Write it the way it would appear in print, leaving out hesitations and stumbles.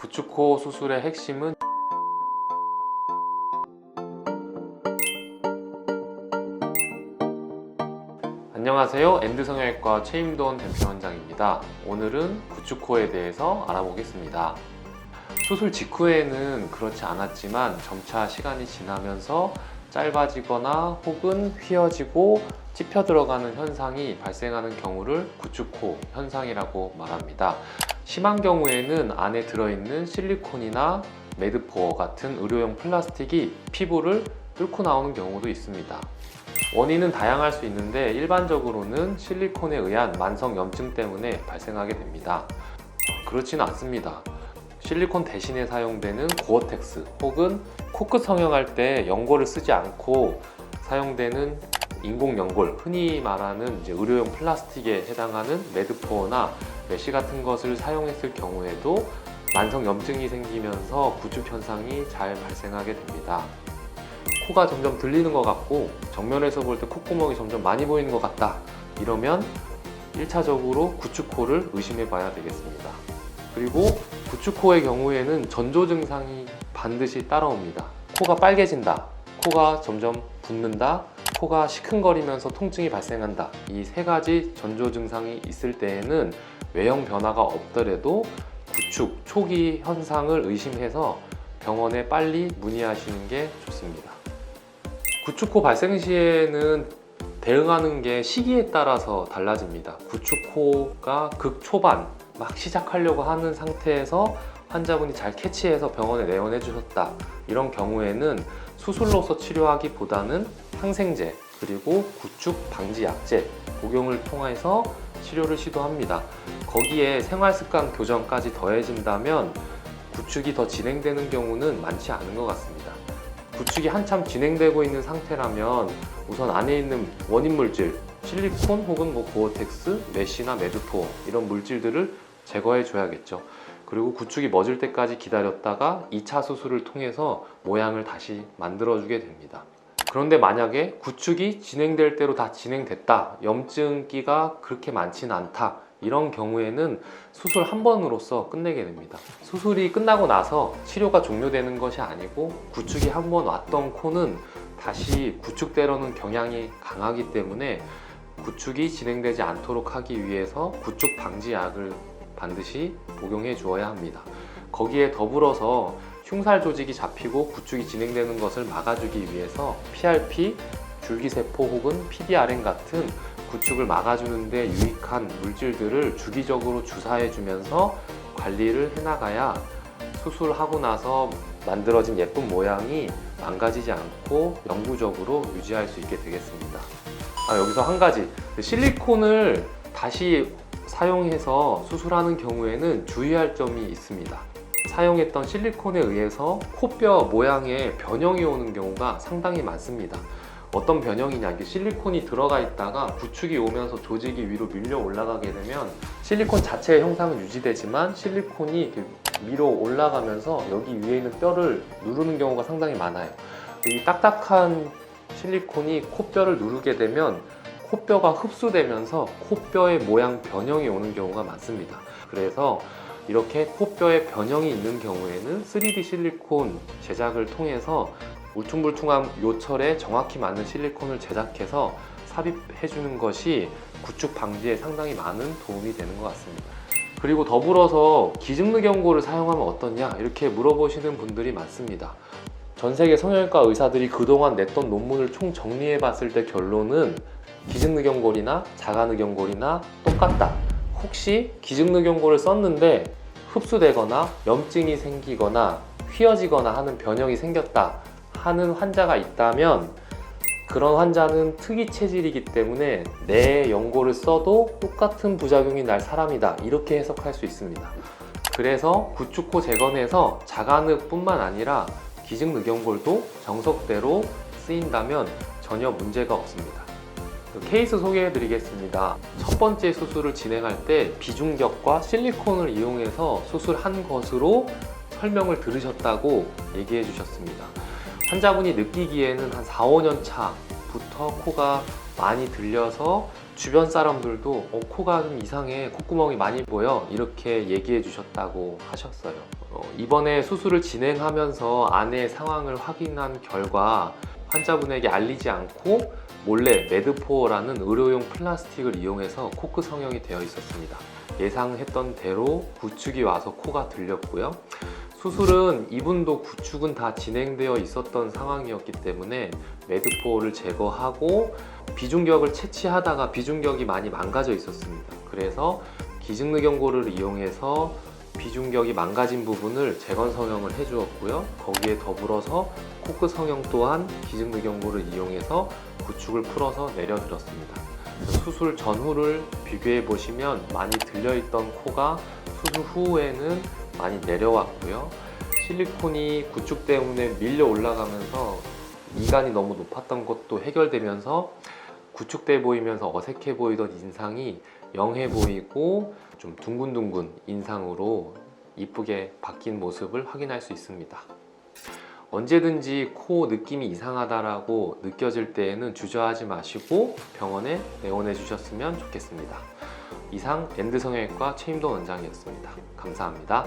구축코 수술의 핵심은 안녕하세요. 엔드성형외과 최임돈 대표원장입니다. 오늘은 구축코에 대해서 알아보겠습니다. 수술 직후에는 그렇지 않았지만 점차 시간이 지나면서 짧아지거나 혹은 휘어지고 찝혀 들어가는 현상이 발생하는 경우를 구축코 현상이라고 말합니다. 심한 경우에는 안에 들어있는 실리콘이나 매드포어 같은 의료용 플라스틱이 피부를 뚫고 나오는 경우도 있습니다. 원인은 다양할 수 있는데 일반적으로는 실리콘에 의한 만성 염증 때문에 발생하게 됩니다. 그렇지는 않습니다. 실리콘 대신에 사용되는 고어텍스 혹은 코크 성형할 때 연골을 쓰지 않고 사용되는 인공 연골, 흔히 말하는 의료용 플라스틱에 해당하는 매드포어나 메쉬 같은 것을 사용했을 경우에도 만성 염증이 생기면서 구축 현상이 잘 발생하게 됩니다. 코가 점점 들리는 것 같고 정면에서 볼 때 콧구멍이 점점 많이 보이는 것 같다, 이러면 1차적으로 구축코를 의심해 봐야 되겠습니다. 그리고 구축코의 경우에는 전조 증상이 반드시 따라옵니다. 코가 빨개진다, 코가 점점 붓는다, 코가 시큰거리면서 통증이 발생한다. 이 세 가지 전조 증상이 있을 때에는 외형 변화가 없더라도 구축 초기 현상을 의심해서 병원에 빨리 문의하시는 게 좋습니다. 구축코 발생 시에는 대응하는 게 시기에 따라서 달라집니다. 구축코가 극초반 막 시작하려고 하는 상태에서 환자분이 잘 캐치해서 병원에 내원해 주셨다, 이런 경우에는 수술로서 치료하기보다는 항생제 그리고 구축 방지 약제 복용을 통해서 치료를 시도합니다. 거기에 생활습관 교정까지 더해진다면 구축이 더 진행되는 경우는 많지 않은 것 같습니다. 구축이 한참 진행되고 있는 상태라면 우선 안에 있는 원인 물질, 실리콘 혹은 고어텍스, 메쉬나 매드포어 이런 물질들을 제거해 줘야겠죠. 그리고 구축이 멎을 때까지 기다렸다가 2차 수술을 통해서 모양을 다시 만들어 주게 됩니다. 그런데 만약에 구축이 진행될 대로 다 진행됐다, 염증기가 그렇게 많지는 않다, 이런 경우에는 수술 한 번으로서 끝내게 됩니다. 수술이 끝나고 나서 치료가 종료되는 것이 아니고 구축이 한 번 왔던 코는 다시 구축대로는 경향이 강하기 때문에 구축이 진행되지 않도록 하기 위해서 구축 방지약을 반드시 복용해 주어야 합니다. 거기에 더불어서 흉살 조직이 잡히고 구축이 진행되는 것을 막아주기 위해서 PRP, 줄기세포 혹은 PDRN 같은 구축을 막아주는 데 유익한 물질들을 주기적으로 주사해 주면서 관리를 해나가야 수술하고 나서 만들어진 예쁜 모양이 망가지지 않고 영구적으로 유지할 수 있게 되겠습니다. 여기서 한 가지, 실리콘을 다시 사용해서 수술하는 경우에는 주의할 점이 있습니다. 사용했던 실리콘에 의해서 코뼈 모양에 변형이 오는 경우가 상당히 많습니다. 어떤 변형이냐, 이게 실리콘이 들어가 있다가 구축이 오면서 조직이 위로 밀려 올라가게 되면 실리콘 자체의 형상은 유지되지만 실리콘이 이렇게 위로 올라가면서 여기 위에 있는 뼈를 누르는 경우가 상당히 많아요. 이 딱딱한 실리콘이 코뼈를 누르게 되면 코뼈가 흡수되면서 코뼈의 모양 변형이 오는 경우가 많습니다. 그래서 이렇게 코뼈에 변형이 있는 경우에는 3D 실리콘 제작을 통해서 울퉁불퉁한 요철에 정확히 맞는 실리콘을 제작해서 삽입해 주는 것이 구축 방지에 상당히 많은 도움이 되는 것 같습니다. 그리고 더불어서 기증늑연골을 사용하면 어떠냐, 이렇게 물어보시는 분들이 많습니다. 전 세계 성형외과 의사들이 그동안 냈던 논문을 총 정리해 봤을 때 결론은 기증늑연골이나 자가늑연골이나 똑같다. 혹시 기증늑연골을 썼는데 흡수되거나 염증이 생기거나 휘어지거나 하는 변형이 생겼다 하는 환자가 있다면 그런 환자는 특이 체질이기 때문에 내 연골을 써도 똑같은 부작용이 날 사람이다, 이렇게 해석할 수 있습니다. 그래서 구축코 재건에서 자가늑뿐만 아니라 기증늑연골도 정석대로 쓰인다면 전혀 문제가 없습니다. 케이스 소개해 드리겠습니다. 첫 번째 수술을 진행할 때 비중격과 실리콘을 이용해서 수술한 것으로 설명을 얘기해 주셨습니다. 환자분이 느끼기에는 한 4, 5년 차부터 코가 많이 들려서 주변 사람들도 코가 좀 이상해, 콧구멍이 많이 보여 이렇게 얘기해 주셨다고 하셨어요. 이번에 수술을 진행하면서 아내의 상황을 확인한 결과 환자분에게 알리지 않고 몰래 매드포어라는 의료용 플라스틱을 이용해서 코크 성형이 되어 있었습니다. 예상했던 대로 구축이 와서 코가 들렸고요. 수술은 이분도 구축은 다 진행되어 있었던 상황이었기 때문에 매드포어를 제거하고 비중격을 채취하다가 비중격이 많이 망가져 있었습니다. 그래서 기증늑연고를 이용해서 비중격이 망가진 부분을 재건 성형을 해주었고요. 거기에 더불어서 코크 성형 또한 기증늑연고를 이용해서 구축을 풀어서 내려드렸습니다. 수술 전후를 비교해 보시면 많이 들려있던 코가 수술 후에는 많이 내려왔고요. 실리콘이 구축 때문에 밀려 올라가면서 미간이 너무 높았던 것도 해결되면서 구축돼 보이면서 어색해 보이던 인상이 영해 보이고 좀 둥근둥근 인상으로 이쁘게 바뀐 모습을 확인할 수 있습니다. 언제든지 코 느낌이 이상하다라고 느껴질 때에는 주저하지 마시고 병원에 내원해 주셨으면 좋겠습니다. 이상 엔드성형외과 최임돈 원장이었습니다. 감사합니다.